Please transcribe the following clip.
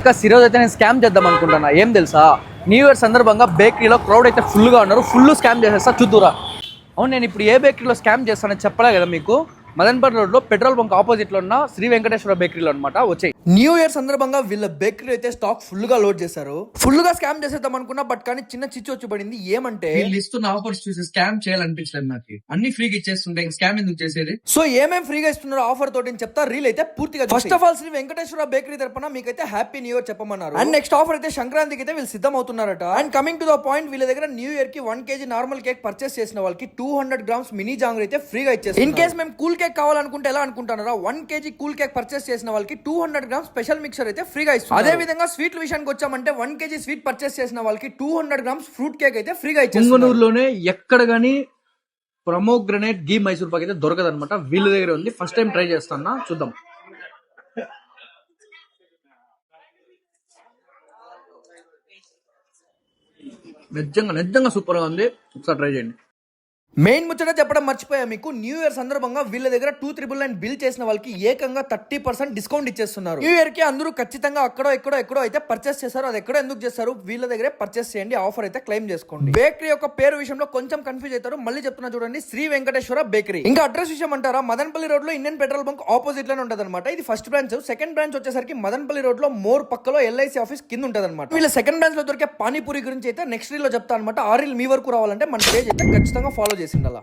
ఇంకా ఈరోజు అయితే నేను స్కామ్ చేద్దాం అనుకుంటున్నా. ఏం తెలుసా, న్యూ ఇయర్ సందర్భంగా బేకరీలో క్రౌడ్ అయితే ఫుల్గా ఉన్నారు. ఫుల్ స్కామ్ చేసేస్తా చూద్దురా. అవును, నేను ఇప్పుడు ఏ బేకరీలో స్కామ్ చేస్తానని చెప్పలే కదా మీకు. మదన్పల్లి రోడ్లో పెట్రోల్ బంక్ ఆపోజిట్లో ఉన్న శ్రీ వెంకటేశ్వర బేకరీలో అనమాట. వచ్చాయి న్యూ ఇయర్ సందర్భంగా వీళ్ళ బేకరీ అయితే స్టాక్ ఫుల్ గా లోడ్ చేశారు. ఫుల్ గా స్కామ్ చేసేద్దాం అనుకున్నా, బట్ కానీ చిన్న చిచ్చు వచ్చి పడింది. ఏమంటే వీళ్ళు ఇస్తున్న ఆఫర్స్ చూసి స్కామ్ చేయాలనిపించలేదు నాకు. అన్ని ఫ్రీగా ఇచ్చేస్తుంటే స్కామ్ ఎందుకు చేసేది? సో ఏమేం ఫ్రీగా ఇస్తున్నారో ఆఫర్ తోటి చెప్తా. రీల్ అయితే పూర్తిగా first of all Sri Venkateswara bakery తరపున మీకైతే హ్యాపీ న్యూ ఇయర్ చెప్పమన్నారు. అండ్ నెక్స్ట్ ఆఫర్ అయితే సంక్రాంతికి అయితే వీళ్ళు సిద్ధం అవుతున్నారట. And coming to the point, వీళ్ళ దగ్గర న్యూ ఇయర్ కి 1 kg నార్మల్ కేక్ పర్చేస్ చేసిన వాళ్ళకి 200 grams మినీ జాంగ్రీ అయితే ఫ్రీగా ఇచ్చేస్తారు. ఇన్ కేస్ మేము కూల్ కేక్ కావాలనుకుంటే ఎలా అనుకుంటున్నారా, 1 kg కూల్ కేక్ పర్చేస్ చేసిన వాళ్ళకి 200 grams స్పెషల్ మిక్సర్ అయితే ఫ్రీగా ఇస్తారు. అదే విధంగా స్వీట్ విషయానికి వచ్చామంటే 1 kg స్వీట్ పర్చేస్ చేసిన వాళ్ళకి 200 grams ఫ్రూట్ కేక్ అయితే ఫ్రీగా ఇచ్చేస్తారు. పుంగనూరులోనే ఎక్కడ గానీ ప్రమోగ్రనేట్ గీ మైసూర్ పాక్ అయితే దొరకదు అనమాట. వీళ్ళ దగ్గర ఉంది. ఫస్ట్ టైం ట్రై చేస్తాను, చూద్దాం. నిజంగా సూపర్ గా ఉంది. ఒకసారి ట్రై చేయండి. మెయిన్ ముచ్చట చెప్పడం మర్చిపోయా మీకు. న్యూ ఇయర్ సందర్భంగా వీళ్ళ దగ్గర 2399 బిల్ చేసిన వాళ్ళకి ఏకంగా 30% డిస్కౌంట్ ఇచ్చేస్తున్నారు. న్యూ ఇయర్ కి అందరూ ఖచ్చితంగా ఎక్కడో అయితే పర్చేస్ చేస్తారు. అది ఎక్కడో ఎందుకు చేస్తారు, వీళ్ళ దగ్గరే పర్చేస్ చేయండి. ఆఫర్ అయితే క్లెయిమ్ చేసుకోండి. బేకరీ యొక్క పేరు విషయంలో కొంచెం కన్ఫ్యూజ్ అవుతారు. మళ్ళీ చెప్తున్నా చూడండి, శ్రీ వెంకటేశ్వర బేకరీ. ఇంకా అడ్రస్ విషయం అంటారా, మదన్పల్లి రోడ్ లో ఇండియన్ పెట్రోల్ బంక్ ఆపోజిట్ లోనే ఉంటది అనమాట. ఇది ఫస్ట్ బ్రాంచ్. సెకండ్ బ్రాంచ్ వచ్చేసరికి మదన్పల్లి రోడ్ లో మోర్ పక్కలో LIC ఆఫీస్ కింద ఉంటది అనమాట. వీళ్ళ సెకండ్ బ్రాంచ్ లో దొరికే పానీపూరి గురించి అయితే నెక్స్ట్ రీల్ లో చెప్తా అనమాట. ఆ రీల్ మీ వరకు రావాలంటే మన పేజ్ అయితే ఖచ్చితంగా ఫాలో చేసిండాలా.